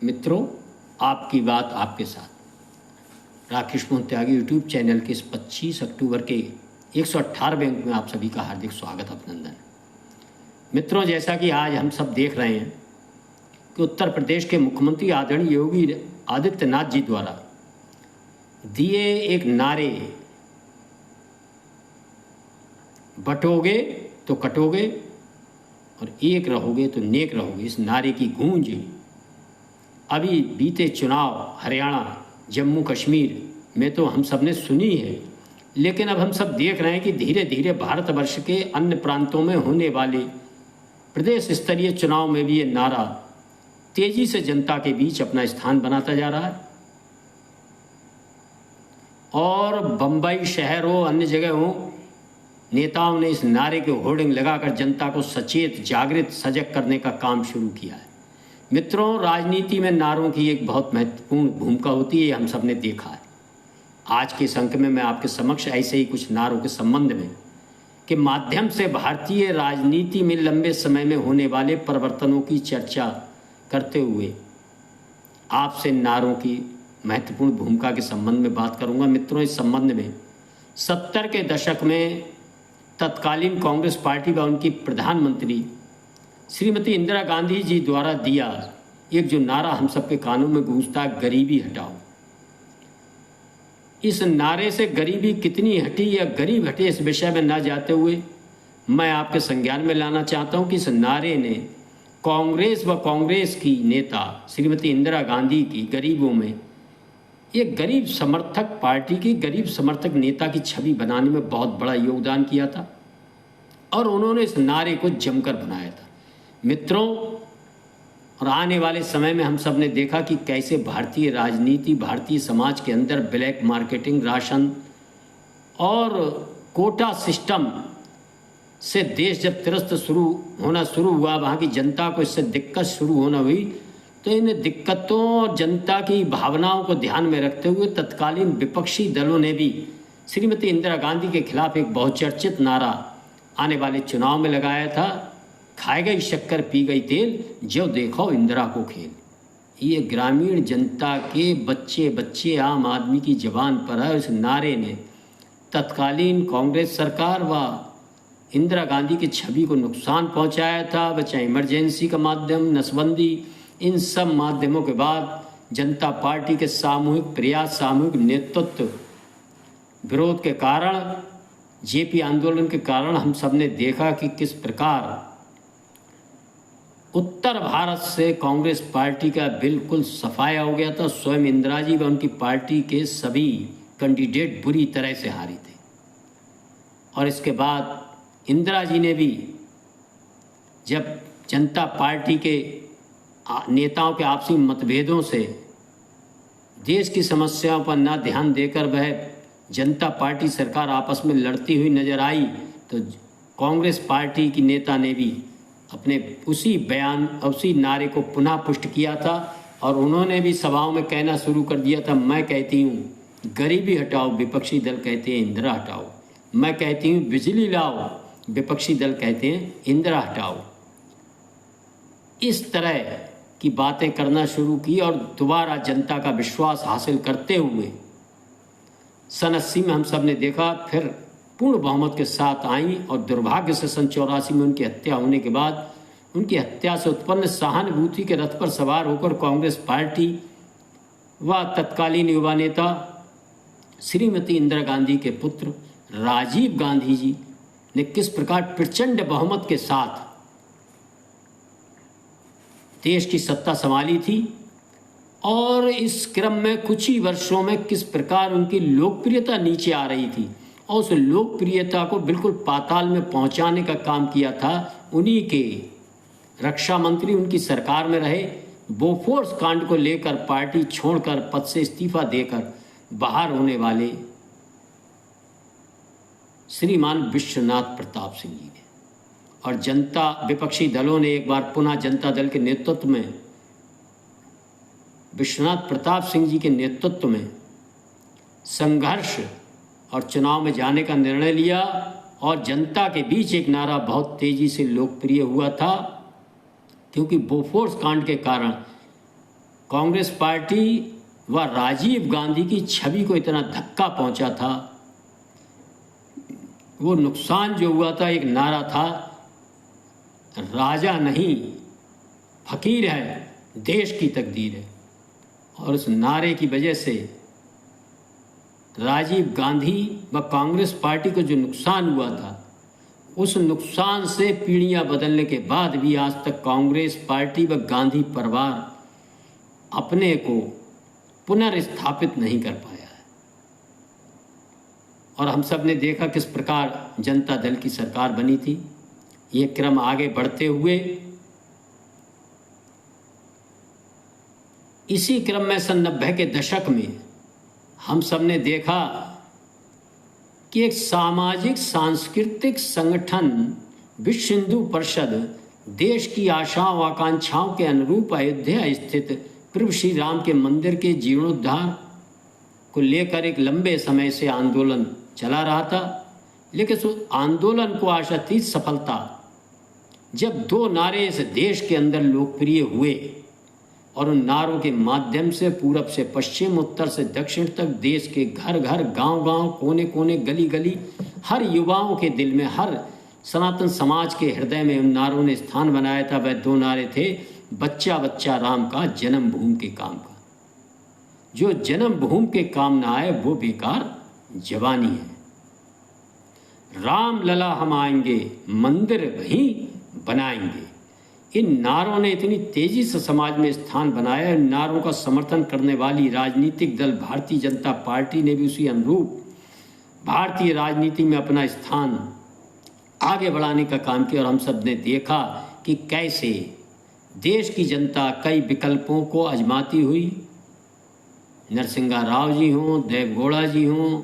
मित्रों, आपकी बात आपके साथ राकेश मोहन त्यागी यूट्यूब चैनल के इस 25 अक्टूबर के 118वें अंक में आप सभी का हार्दिक स्वागत अभिनंदन। मित्रों, जैसा कि आज हम सब देख रहे हैं कि उत्तर प्रदेश के मुख्यमंत्री आदरणीय योगी आदित्यनाथ जी द्वारा दिए एक नारे, बटोगे तो कटोगे और एक रहोगे तो नेक रहोगे, इस नारे की गूंज अभी बीते चुनाव हरियाणा, जम्मू कश्मीर में तो हम सब ने सुनी है, लेकिन अब हम सब देख रहे हैं कि धीरे धीरे भारतवर्ष के अन्य प्रांतों में होने वाले प्रदेश स्तरीय चुनाव में भी ये नारा तेजी से जनता के बीच अपना स्थान बनाता जा रहा है। और बंबई शहर हो, अन्य जगह हो, नेताओं ने इस नारे के होर्डिंग लगाकर जनता को सचेत, जागृत, सजग करने का काम शुरू किया है। मित्रों, राजनीति में नारों की एक बहुत महत्वपूर्ण भूमिका होती है, हम सब ने देखा है। आज के इस अंक में मैं आपके समक्ष ऐसे ही कुछ नारों के संबंध में के माध्यम से भारतीय राजनीति में लंबे समय में होने वाले परिवर्तनों की चर्चा करते हुए आपसे नारों की महत्वपूर्ण भूमिका के संबंध में बात करूंगा। मित्रों, इस संबंध में 70 के दशक में तत्कालीन कांग्रेस पार्टी व उनकी प्रधानमंत्री श्रीमती इंदिरा गांधी जी द्वारा दिया एक जो नारा हम सबके कानों में गूंजता है, गरीबी हटाओ। इस नारे से गरीबी कितनी हटी या गरीब हटे, इस विषय में न जाते हुए मैं आपके संज्ञान में लाना चाहता हूं कि इस नारे ने कांग्रेस व कांग्रेस की नेता श्रीमती इंदिरा गांधी की गरीबों में एक गरीब समर्थक पार्टी की, गरीब समर्थक नेता की छवि बनाने में बहुत बड़ा योगदान किया था और उन्होंने इस नारे को जमकर बनाया था। मित्रों, और आने वाले समय में हम सब ने देखा कि कैसे भारतीय राजनीति, भारतीय समाज के अंदर ब्लैक मार्केटिंग, राशन और कोटा सिस्टम से देश जब त्रस्त होना शुरू हुआ, वहाँ की जनता को इससे दिक्कत शुरू होना हुई, तो इन दिक्कतों और जनता की भावनाओं को ध्यान में रखते हुए तत्कालीन विपक्षी दलों ने भी श्रीमती इंदिरा गांधी के खिलाफ एक बहुचर्चित नारा आने वाले चुनाव में लगाया था, खाए गई शक्कर पी गई तेल, जो देखो इंदिरा को खेल। ये ग्रामीण जनता के बच्चे आम आदमी की जबान पर है। इस नारे ने तत्कालीन कांग्रेस सरकार व इंदिरा गांधी की छवि को नुकसान पहुंचाया था। बचाए इमरजेंसी का माध्यम, नसबंदी, इन सब माध्यमों के बाद जनता पार्टी के सामूहिक प्रयास, सामूहिक नेतृत्व, विरोध के कारण, जेपी आंदोलन के कारण हम सब ने देखा कि किस प्रकार उत्तर भारत से कांग्रेस पार्टी का बिल्कुल सफाया हो गया था। स्वयं इंदिरा जी व उनकी पार्टी के सभी कैंडिडेट बुरी तरह से हारे थे और इसके बाद इंदिरा जी ने भी जब जनता पार्टी के नेताओं के आपसी मतभेदों से देश की समस्याओं पर न ध्यान देकर वह जनता पार्टी सरकार आपस में लड़ती हुई नजर आई, तो कांग्रेस पार्टी की नेता ने भी अपने उसी बयान, उसी नारे को पुनः पुष्ट किया था और उन्होंने भी सभाओं में कहना शुरू कर दिया था, मैं कहती हूँ गरीबी हटाओ, विपक्षी दल कहते हैं इंदिरा हटाओ। मैं कहती हूँ बिजली लाओ, विपक्षी दल कहते हैं इंदिरा हटाओ। इस तरह की बातें करना शुरू की और दोबारा जनता का विश्वास हासिल करते हुए सन 80 में हम सब ने देखा फिर पूर्ण बहुमत के साथ आई और दुर्भाग्य से सन 84 में उनकी हत्या होने के बाद उनकी हत्या से उत्पन्न सहानुभूति के रथ पर सवार होकर कांग्रेस पार्टी व तत्कालीन युवा नेता श्रीमती इंदिरा गांधी के पुत्र राजीव गांधी जी ने किस प्रकार प्रचंड बहुमत के साथ देश की सत्ता संभाली थी और इस क्रम में कुछ ही वर्षों में किस प्रकार उनकी लोकप्रियता नीचे आ रही थी और उस लोकप्रियता को बिल्कुल पाताल में पहुंचाने का काम किया था उन्हीं के रक्षा मंत्री, उनकी सरकार में रहे, बोफोर्स कांड को लेकर पार्टी छोड़कर पद से इस्तीफा देकर बाहर होने वाले श्रीमान विश्वनाथ प्रताप सिंह जी ने। और जनता विपक्षी दलों ने एक बार पुनः जनता दल के नेतृत्व में, विश्वनाथ प्रताप सिंह जी के नेतृत्व में संघर्ष और चुनाव में जाने का निर्णय लिया और जनता के बीच एक नारा बहुत तेजी से लोकप्रिय हुआ था, क्योंकि बोफोर्स कांड के कारण कांग्रेस पार्टी व राजीव गांधी की छवि को इतना धक्का पहुंचा था। वो नुकसान जो हुआ था, एक नारा था, राजा नहीं फकीर है, देश की तकदीर है। और उस नारे की वजह से राजीव गांधी व कांग्रेस पार्टी को जो नुकसान हुआ था, उस नुकसान से पीढ़ियां बदलने के बाद भी आज तक कांग्रेस पार्टी व गांधी परिवार अपने को पुनर्स्थापित नहीं कर पाया है। और हम सब ने देखा किस प्रकार जनता दल की सरकार बनी थी। ये क्रम आगे बढ़ते हुए इसी क्रम में सन 90 के दशक में हम सब ने देखा कि एक सामाजिक सांस्कृतिक संगठन विश्व हिंदू परिषद देश की आशाओं आकांक्षाओं के अनुरूप अयोध्या स्थित प्रभु श्री राम के मंदिर के जीर्णोद्धार को लेकर एक लंबे समय से आंदोलन चला रहा था। लेकिन उस आंदोलन को आशातीत सफलता जब 2 नारे इस देश के अंदर लोकप्रिय हुए और उन नारों के माध्यम से पूरब से पश्चिम, उत्तर से दक्षिण तक देश के घर घर, गांव गांव, कोने कोने, गली गली, हर युवाओं के दिल में, हर सनातन समाज के हृदय में उन नारों ने स्थान बनाया था। वह 2 नारे थे, बच्चा बच्चा राम का, जन्मभूमि के काम का। जो जन्मभूमि के काम ना आए वो बेकार जवानी है। राम लला हम आएंगे, मंदिर वहीं बनाएंगे। इन नारों ने इतनी तेजी से समाज में स्थान बनाया। इन नारों का समर्थन करने वाली राजनीतिक दल भारतीय जनता पार्टी ने भी उसी अनुरूप भारतीय राजनीति में अपना स्थान आगे बढ़ाने का काम किया। और हम सब ने देखा कि कैसे देश की जनता कई विकल्पों को आजमाती हुई। नरसिंहा राव जी हों, देवगौड़ा जी हों,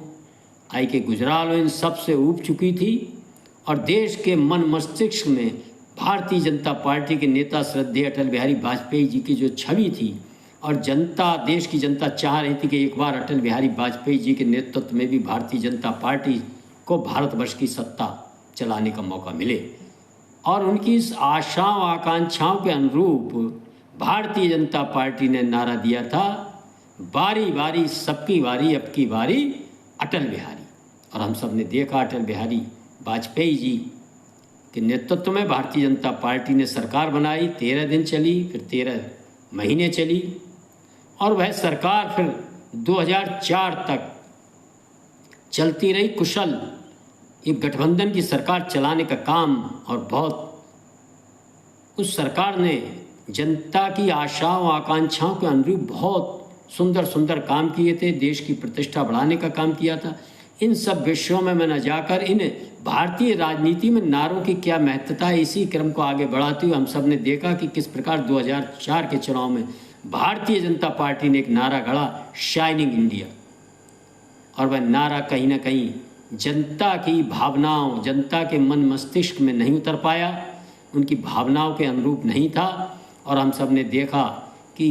आई के गुजराल हों, इन सब से ऊब चुकी थी। और देश के मन मस्तिष्क में भारतीय जनता पार्टी के नेता श्रद्धेय अटल बिहारी वाजपेयी जी की जो छवि थी, और जनता, देश की जनता चाह रही थी कि एक बार अटल बिहारी वाजपेयी जी के नेतृत्व में भी भारतीय जनता पार्टी को भारतवर्ष की सत्ता चलाने का मौका मिले। और उनकी इस आशाओं आकांक्षाओं के अनुरूप भारतीय जनता पार्टी ने नारा दिया था, बारी बारी सबकी बारी, अब की बारी अटल बिहारी। और हम सब ने देखा अटल बिहारी वाजपेयी जी के नेतृत्व में भारतीय जनता पार्टी ने सरकार बनाई। 13 दिन चली, फिर 13 महीने चली, और वह सरकार फिर 2004 तक चलती रही कुशल। एक गठबंधन की सरकार चलाने का काम, और बहुत उस सरकार ने जनता की आशाओं आकांक्षाओं के अनुरूप बहुत सुंदर सुंदर काम किए थे। देश की प्रतिष्ठा बढ़ाने का काम किया था। इन सब विषयों में मैं न जाकर इन भारतीय राजनीति में नारों की क्या महत्वता है, इसी क्रम को आगे बढ़ाते हुए हम सब ने देखा कि किस प्रकार 2004 के चुनाव में भारतीय जनता पार्टी ने एक नारा गढ़ा, शाइनिंग इंडिया। और वह नारा कहीं ना कहीं जनता की भावनाओं, जनता के मन मस्तिष्क में नहीं उतर पाया, उनकी भावनाओं के अनुरूप नहीं था। और हम सब ने देखा कि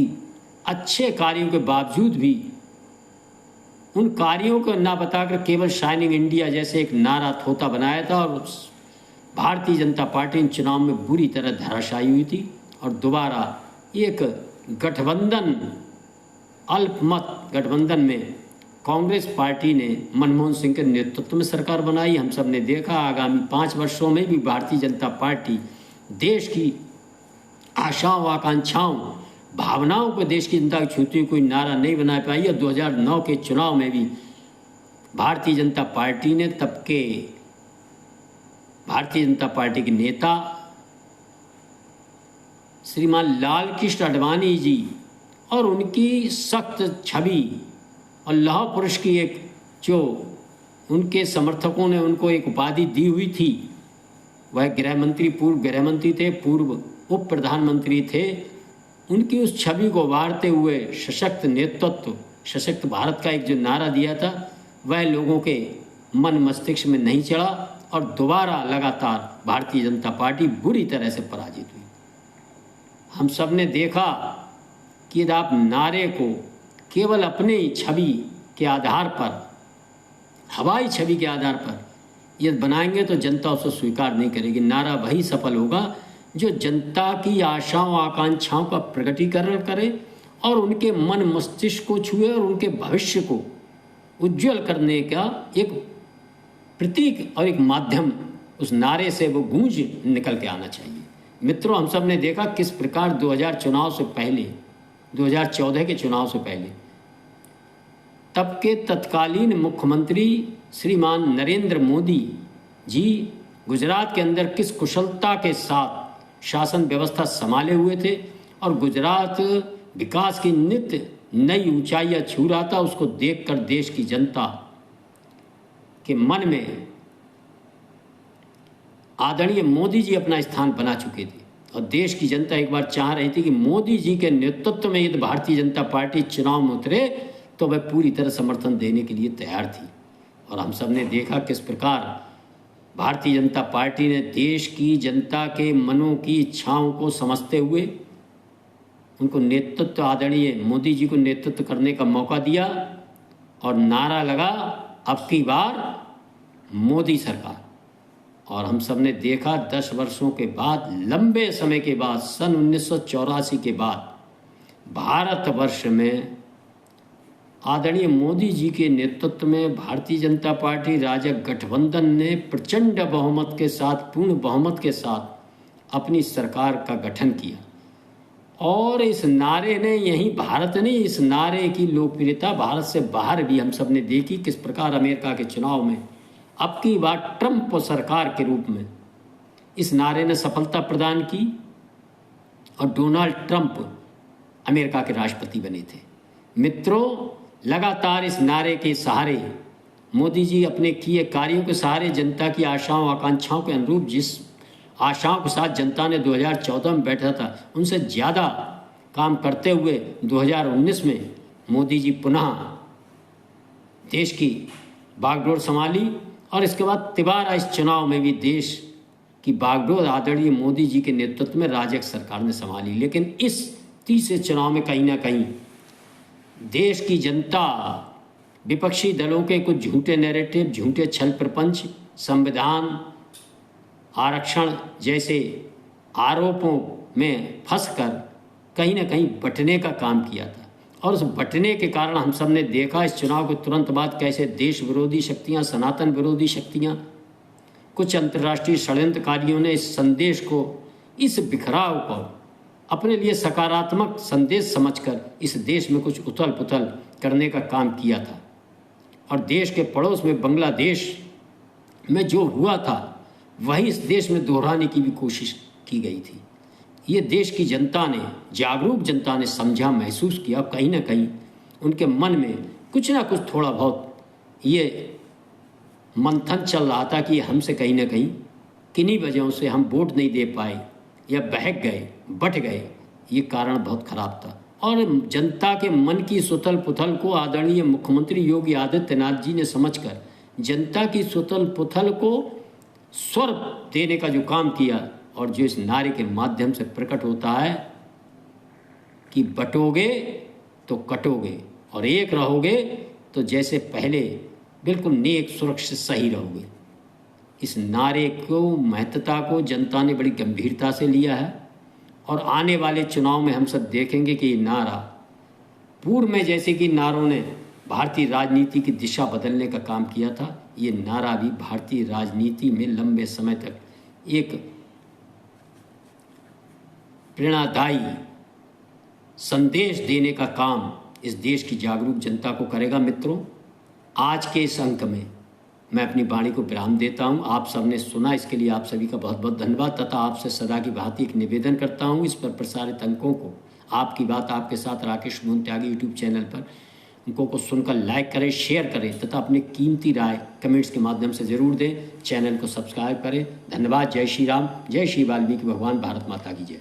अच्छे कार्यों के बावजूद भी उन कार्यों को ना बताकर केवल शाइनिंग इंडिया जैसे एक नारा थोता बनाया था, और भारतीय जनता पार्टी इन चुनाव में बुरी तरह धराशायी हुई थी। और दोबारा एक गठबंधन, अल्पमत गठबंधन में कांग्रेस पार्टी ने मनमोहन सिंह के नेतृत्व में सरकार बनाई। हम सब ने देखा आगामी 5 वर्षों में भी भारतीय जनता पार्टी देश की आशाओं आकांक्षाओं भावनाओं को देश की जनता की छूती हुई कोई नारा नहीं बना पाई। और 2009 के चुनाव में भी भारतीय जनता पार्टी ने तब के भारतीय जनता पार्टी के नेता श्रीमान लाल कृष्ण आडवाणी जी और उनकी सख्त छवि और लौह पुरुष की एक जो उनके समर्थकों ने उनको एक उपाधि दी हुई थी, वह गृह मंत्री, पूर्व गृह मंत्री थे, पूर्व उप प्रधानमंत्री थे। उनकी उस छवि को उभारते हुए सशक्त नेतृत्व, सशक्त भारत का एक जो नारा दिया था, वह लोगों के मन मस्तिष्क में नहीं चढ़ा और दोबारा लगातार भारतीय जनता पार्टी बुरी तरह से पराजित हुई। हम सब ने देखा कि यदि आप नारे को केवल अपनी छवि के आधार पर, हवाई छवि के आधार पर यदि बनाएंगे तो जनता उसे स्वीकार नहीं करेगी। नारा वही सफल होगा जो जनता की आशाओं आकांक्षाओं का प्रकटीकरण करे और उनके मन मस्तिष्क को छुए और उनके भविष्य को उज्जवल करने का एक प्रतीक और एक माध्यम उस नारे से वो गूंज निकल के आना चाहिए। मित्रों, हम सब ने देखा किस प्रकार 2000 चुनाव से पहले, 2014 के चुनाव से पहले तब के तत्कालीन मुख्यमंत्री श्रीमान नरेंद्र मोदी जी गुजरात के अंदर किस कुशलता के साथ शासन व्यवस्था संभाले हुए थे और गुजरात विकास की नित्य नई ऊंचाइयां छू रहा था। उसको देखकर देश की जनता के मन में आदरणीय मोदी जी अपना स्थान बना चुके थे और देश की जनता एक बार चाह रही थी कि मोदी जी के नेतृत्व में यदि भारतीय जनता पार्टी चुनाव में उतरे तो वह पूरी तरह समर्थन देने के लिए तैयार थी। और हम सब ने देखा किस प्रकार भारतीय जनता पार्टी ने देश की जनता के मनों की इच्छाओं को समझते हुए उनको नेतृत्व, आदरणीय मोदी जी को नेतृत्व करने का मौका दिया और नारा लगा, अब की बार मोदी सरकार। और हम सब ने देखा 10 वर्षों के बाद, लंबे समय के बाद, सन 1984 के बाद भारतवर्ष में आदरणीय मोदी जी के नेतृत्व में भारतीय जनता पार्टी राजग गठबंधन ने प्रचंड बहुमत के साथ, पूर्ण बहुमत के साथ अपनी सरकार का गठन किया। और इस नारे ने, यही भारत ने, इस नारे की लोकप्रियता भारत से बाहर भी हम सब ने देखी। किस प्रकार अमेरिका के चुनाव में अब की बार ट्रंप सरकार के रूप में इस नारे ने सफलता प्रदान की और डोनाल्ड ट्रंप अमेरिका के राष्ट्रपति बने थे। मित्रों, लगातार इस नारे के सहारे मोदी जी अपने किए कार्यों के सहारे जनता की आशाओं आकांक्षाओं के अनुरूप जिस आशाओं के साथ जनता ने 2014 में बैठा था उनसे ज़्यादा काम करते हुए 2019 में मोदी जी पुनः देश की बागडोर संभाली और इसके बाद तिबारा इस चुनाव में भी देश की बागडोर आदरणीय मोदी जी के नेतृत्व में राजग सरकार ने संभाली। लेकिन इस तीसरे चुनाव में कहीं ना कहीं देश की जनता विपक्षी दलों के कुछ झूठे नैरेटिव, झूठे छल प्रपंच, संविधान, आरक्षण जैसे आरोपों में फंसकर कहीं ना कहीं बंटने का काम किया था। और उस बंटने के कारण हम सब ने देखा इस चुनाव के तुरंत बाद कैसे देश विरोधी शक्तियां, सनातन विरोधी शक्तियां, कुछ अंतर्राष्ट्रीय षड्यंत्रकारियों ने इस संदेश को, इस बिखराव को अपने लिए सकारात्मक संदेश समझकर इस देश में कुछ उथल पुथल करने का काम किया था। और देश के पड़ोस में बांग्लादेश में जो हुआ था वही इस देश में दोहराने की भी कोशिश की गई थी। ये देश की जनता ने, जागरूक जनता ने समझा, महसूस किया। कहीं ना कहीं उनके मन में कुछ ना कुछ थोड़ा बहुत ये मंथन चल रहा था कि हमसे कहीं ना कहीं किन्हीं वजहों से हम वोट नहीं दे पाए या बहक गए, बट गए। ये कारण बहुत खराब था और जनता के मन की सुतल पुथल को आदरणीय मुख्यमंत्री योगी आदित्यनाथ जी ने समझकर जनता की सुतल पुथल को स्वर देने का जो काम किया और जो इस नारे के माध्यम से प्रकट होता है कि बटोगे तो कटोगे और एक रहोगे तो जैसे पहले बिल्कुल नेक, सुरक्षित, सही रहोगे। इस नारे को, महत्ता को जनता ने बड़ी गंभीरता से लिया है और आने वाले चुनाव में हम सब देखेंगे कि ये नारा पूर्व में जैसे कि नारों ने भारतीय राजनीति की दिशा बदलने का काम किया था, ये नारा भी भारतीय राजनीति में लंबे समय तक एक प्रेरणादायी संदेश देने का काम इस देश की जागरूक जनता को करेगा। मित्रों, आज के इस अंक में मैं अपनी वाणी को विराम देता हूं। आप सबने सुना, इसके लिए आप सभी का बहुत बहुत धन्यवाद तथा आपसे सदा की भांति एक निवेदन करता हूं, इस पर प्रसारित अंकों को आपकी बात आपके साथ राकेश मोहन त्यागी यूट्यूब चैनल पर अंकों को सुनकर लाइक करें, शेयर करें तथा अपनी कीमती राय कमेंट्स के माध्यम से ज़रूर दें। चैनल को सब्सक्राइब करें। धन्यवाद। जय श्री राम, जय श्री वाल्मीकि भगवान, भारत माता की जय।